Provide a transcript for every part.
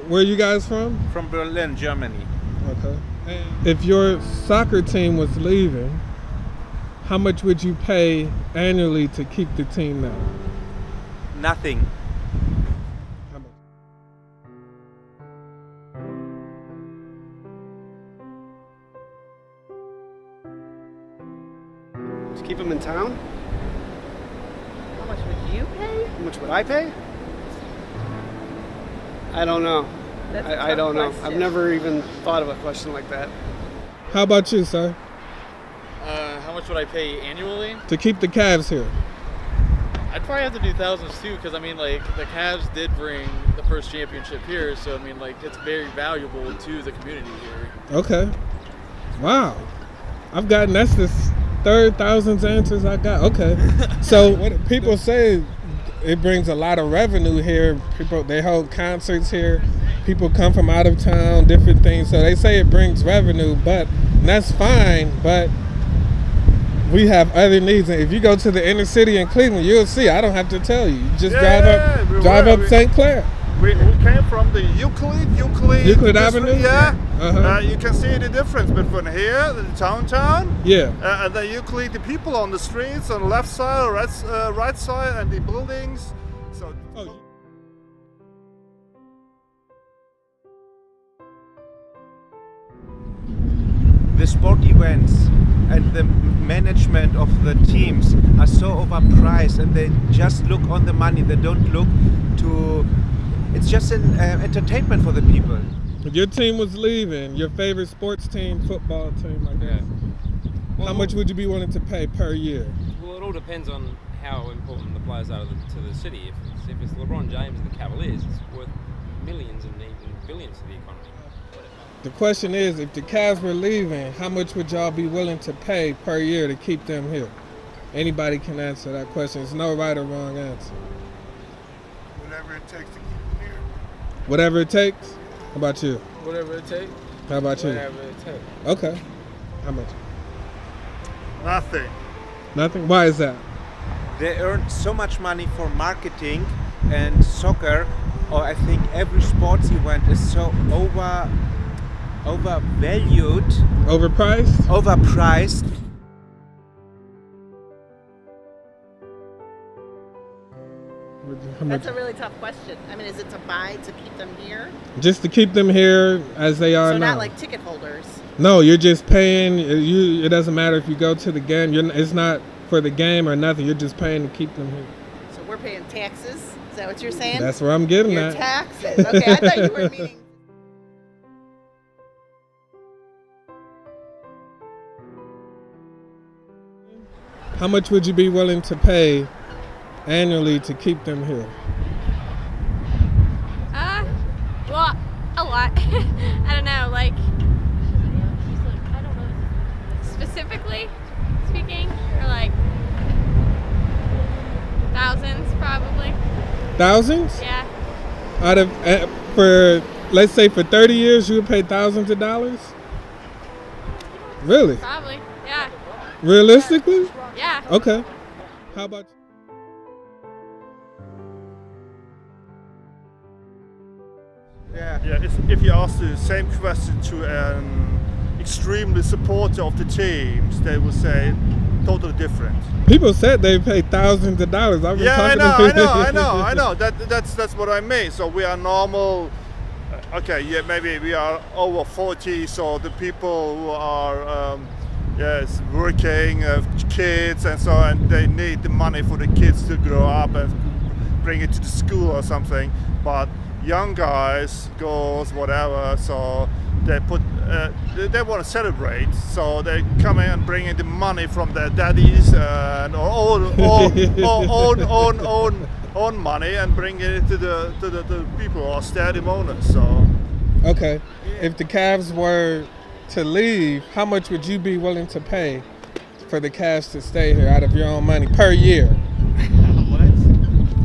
Where are you guys from? From Berlin, Germany. Okay. If your soccer team was leaving, how much would you pay annually to keep the team now? Nothing. How much? To keep them in town? How much would you pay? How much would I pay? I don't know. That's a I don't know. tough I've question. never even thought of a question like that. How about you, sir? How much would I pay annually? To keep the Cavs here? I'd probably have to do thousands too, because I mean, like, the Cavs did bring the first championship here, so I mean, like, it's very valuable to the community here. Okay. Wow. that's the third thousands answers I got. Okay. So what people say, it brings a lot of revenue here. They hold concerts here. People come from out of town, different things. So they say it brings revenue, and that's fine, but we have other needs. And if you go to the inner city in Cleveland, you'll see. I don't have to tell you. You just drive up St. Clair. We came from the Euclid Avenue? Yeah. Uh-huh. You can see the difference between here, the downtown, Yeah. and then Euclid, the people on the streets on the left side, right side, and the buildings. So. Oh. The sport events and the management of the teams are so overpriced, and they just look on the money. They don't look to. It's just an entertainment for the people. If your team was leaving, your favorite sports team, football team, I guess, how much would you be willing to pay per year? Well, it all depends on how important the players are to the city. If it's LeBron James and the Cavaliers, it's worth millions and even billions to the economy. The question is, if the Cavs were leaving, how much would y'all be willing to pay per year to keep them here? Anybody can answer that question. There's no right or wrong answer. Whatever it takes to keep them here. Whatever it takes? How about you? Whatever it takes. How about you? Whatever it takes. Okay. How much? Nothing. Nothing? Why is that? They earn so much money for marketing and soccer, or I think every sports event is so overvalued, overpriced. That's a really tough question. I mean, is it to buy to keep them here? Just to keep them here as they are So now. not like ticket holders. No, you're just paying. It doesn't matter if you go to the game. It's not for the game or nothing. You're just paying to keep them here. So we're paying taxes. Is that what you're saying? That's where I'm getting Your at. taxes. Okay, I thought you were meaning. How much would you be willing to pay annually to keep them here? Well, a lot. I don't know, like, I don't know, specifically speaking, or like thousands probably. Thousands? Yeah. Out of let's say for 30 years, you would pay thousands of dollars? Really? Probably, yeah. Realistically? Yeah. Okay. How about you? Yeah. If you ask the same question to an extremely supporter of the teams, they will say totally different. People said they pay thousands of dollars. I've been talking to people. I know. That's what I mean. So we are normal. Okay, yeah, maybe we are over 40. So the people who are working, kids and so on, they need the money for the kids to grow up and bring it to the school or something. But young guys, girls, whatever, so they they want to celebrate, so they come in and bring in the money from their daddies and own money and bring it to the people or stadium owners. So okay, if the Cavs were to leave, how much would you be willing to pay for the Cavs to stay here out of your own money per year? What?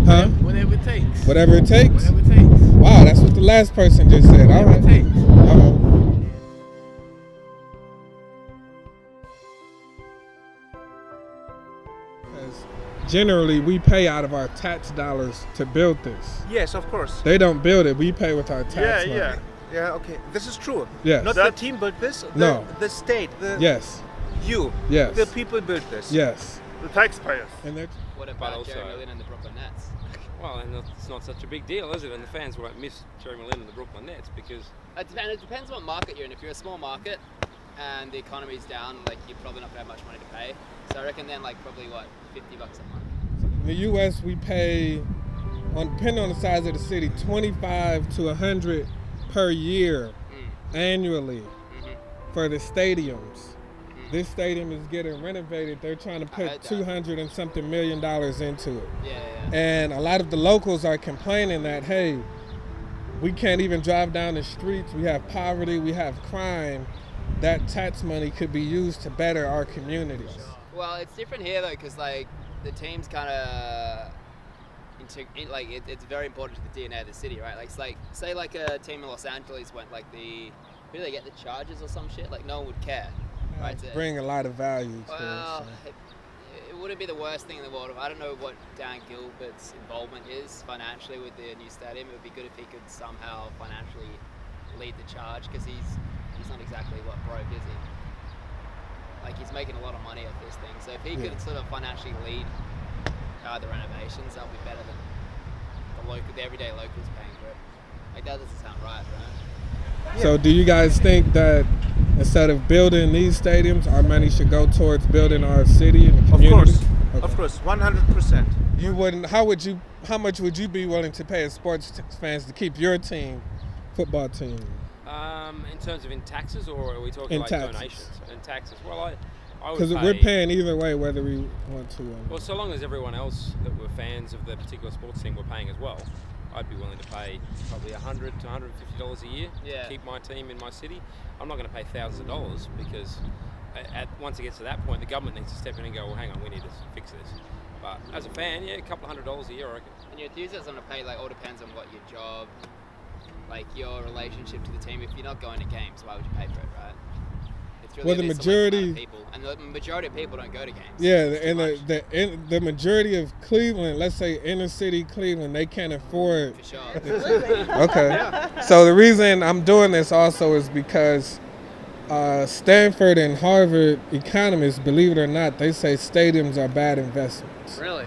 Huh? Whatever it takes. Whatever it takes? Whatever it takes. Wow, that's what the last person just said. All right. All right. Generally, we pay out of our tax dollars to build this. Yes, of course. They don't build it. We pay with our tax money. Yeah, okay. This is true. Yes. Not the team built this. No. The state. Yes. You. Yes. The people built this. Yes. The taxpayers. And they're What But about also- Jerry Lynn and the Brooklyn Nets? Well, and it's not such a big deal, is it? And the fans won't miss Jerry Lynn and the Brooklyn Nets because It depends what market you're in. If you're a small market and the economy's down, like you're probably not gonna have much money to pay. So I reckon then like probably what, $50 a month. in the U.S. we pay, depending on the size of the city, 25 to 100 per year annually for the stadiums. This stadium is getting renovated. They're trying to put heard that. $200 and something million into it. Yeah. And a lot of the locals are complaining that, hey, we can't even drive down the streets. We have poverty, we have crime. That tax money could be used to better our communities. Well, it's different here though, because like the team's kind of it's very important to the DNA of the city, right? Like, it's like say like a team in Los Angeles went like who do they get, the Chargers or some shit? Like no one would care, right? Bring a lot of value to Well, it. it wouldn't be the worst thing in the world. I don't know what Dan Gilbert's involvement is financially with the new stadium. It would be good if he could somehow financially lead the charge, because he's not exactly what broke, is he? Like, he's making a lot of money off this thing. So if he could sort of financially lead the renovations, that would be better than the everyday locals paying for it. Like, that doesn't sound right, right? So do you guys think that instead of building these stadiums, our money should go towards building our city and the community? Of course, 100%. You wouldn't. How much would you be willing to pay as sports fans to keep your team, football team? in terms of in taxes, or are we talking In like taxes. donations? In taxes. Well, I would Because pay, we're paying either way, whether we want to. Well, so long as everyone else that were fans of the particular sports team were paying as well, I'd be willing to pay probably $100 to $150 a year to keep my team in my city. I'm not going to pay thousands of dollars, because once it gets to that point, the government needs to step in and go, well, hang on, we need to fix this. But as a fan, a couple $100 a year, I reckon. And your enthusiasm to pay, like, all depends on what your job, like your relationship to the team. If you're not going to games, why would you pay for it, right? It's really Well, the a select amount of majority- people, and the majority of people don't go to games. Yeah, It's too and much. the majority of Cleveland, let's say inner city Cleveland, they can't afford. For sure. Okay. So the reason I'm doing this also is because Stanford and Harvard economists, believe it or not, they say stadiums are bad investments. Really?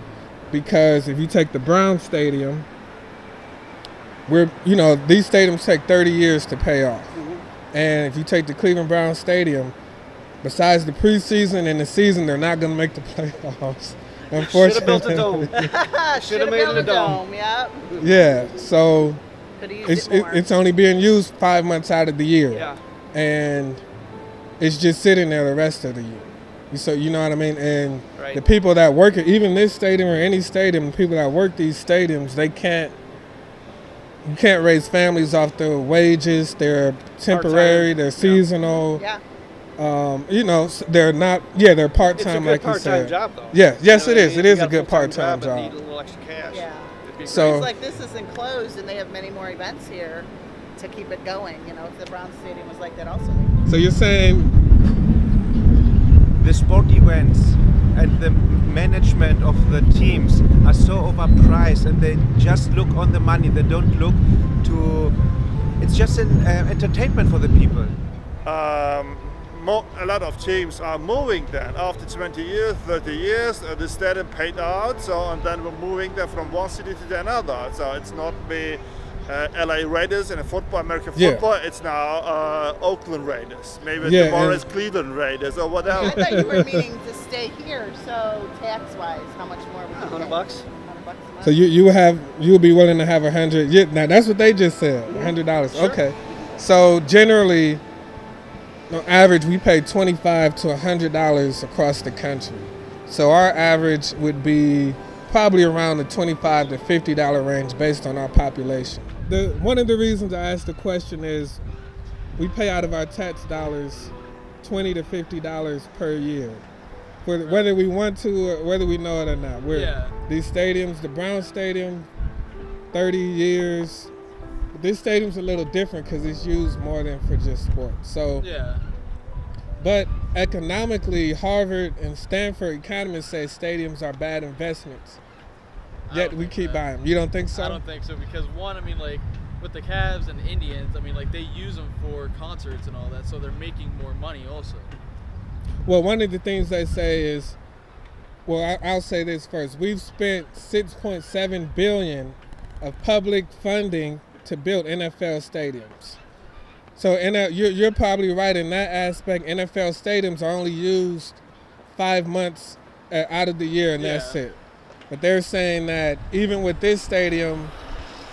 Because if you take the Brown Stadium, these stadiums take 30 years to pay off. And if you take the Cleveland Brown Stadium, besides the preseason and the season, they're not going to make the playoffs. Unfortunately. Should have built a dome. Should have made it built a dome. Yep. Yeah, so Could have used it more. it's only being used 5 months out of the year. Yeah. And it's just sitting there the rest of the year. So you know what I mean? And Right. the people that work it, even this stadium or any stadium, the people that work these stadiums, you can't raise families off their wages. They're temporary, they're seasonal. Yeah. They're not, they're It's a part-time, good like you part-time said. job, though. Yeah, yes, You it know what I is. mean? It If is you a got good full-time part-time but job. Need a little extra cash. Yeah. It'd be So- It's like this is enclosed and they have many more events here to keep it going. If the Brown Stadium was like that also. So you're saying, The sport events and the management of the teams are so overpriced, and they just look on the money. They don't look to. It's just an entertainment for the people. A lot of teams are moving then after 20 years, 30 years. The stadium paid out, and then we're moving them from one city to another. So it's not the LA Raiders in football, American football. It's now Oakland Raiders. Maybe tomorrow it's Cleveland Raiders or I whatever. thought you were meaning to stay here. So tax-wise, how much more would you $100 pay? bucks. $100 a month. so you'll be willing to have 100? Yeah, now that's what they just said, $100. Sure. Okay. So generally, on average, we pay $25 to $100 across the country. So our average would be probably around the $25 to $50 range based on our population. One of the reasons I asked the question is we pay out of our tax dollars $20 to $50 per year, whether we want to or whether we know it or not. These stadiums, the Brown Stadium, 30 years. this stadium's a little different because it's used more than for just sports. So Yeah. but economically, Harvard and Stanford economists say stadiums are bad investments. Yet we keep buying them. You don't think so? I don't think so because one, I mean, like with the Cavs and the Indians, I mean, like they use them for concerts and all that, so they're making more money also. Well, one of the things they say is, well, I'll say this first. We've spent $6.7 billion of public funding to build NFL stadiums. So you're probably right in that aspect. NFL stadiums are only used 5 months out of the year, and that's it. But they're saying that even with this stadium,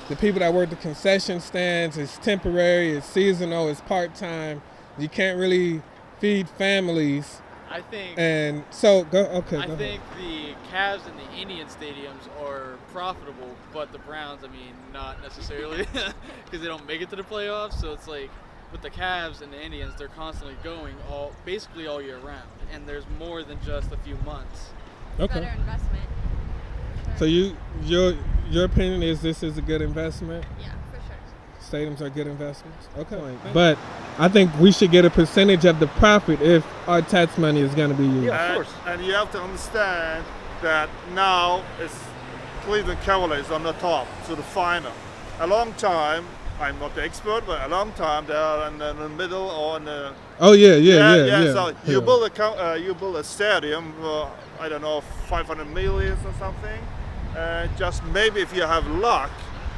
the people that work the concession stands, it's temporary, it's seasonal, it's part-time. You can't really feed families. I think. And so, I think the Cavs and the Indian stadiums are profitable, but the Browns, I mean, not necessarily, because they don't make it to the playoffs. So it's like with the Cavs and the Indians, they're constantly going basically all year round, and there's more than just a few months. Okay. Better investment. So your opinion is this is a good investment? Yeah, for sure. Stadiums are good investments? Okay. But I think we should get a percentage of the profit if our tax money is going to be used. Yeah, of course. And you have to understand that now it's Cleveland Cavaliers on the top to the final. A long time, I'm not the expert, but a long time they are in the middle or in the. Oh yeah. So you build a stadium, I don't know, 500 million or something. Just maybe if you have luck,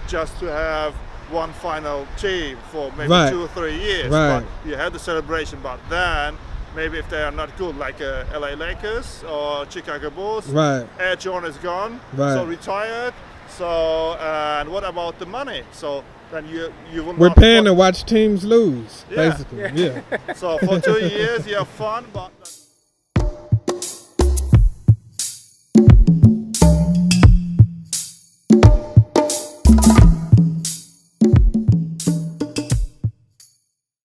just to have one final team for maybe 2 or 3 years. Right. But you have the celebration. But then maybe if they are not good, like LA Lakers or Chicago Bulls, right. Air Jordan is gone, so retired. So and what about the money? So then you will. We're paying to watch teams lose, basically. Yeah. So for 2 years you have fun, but.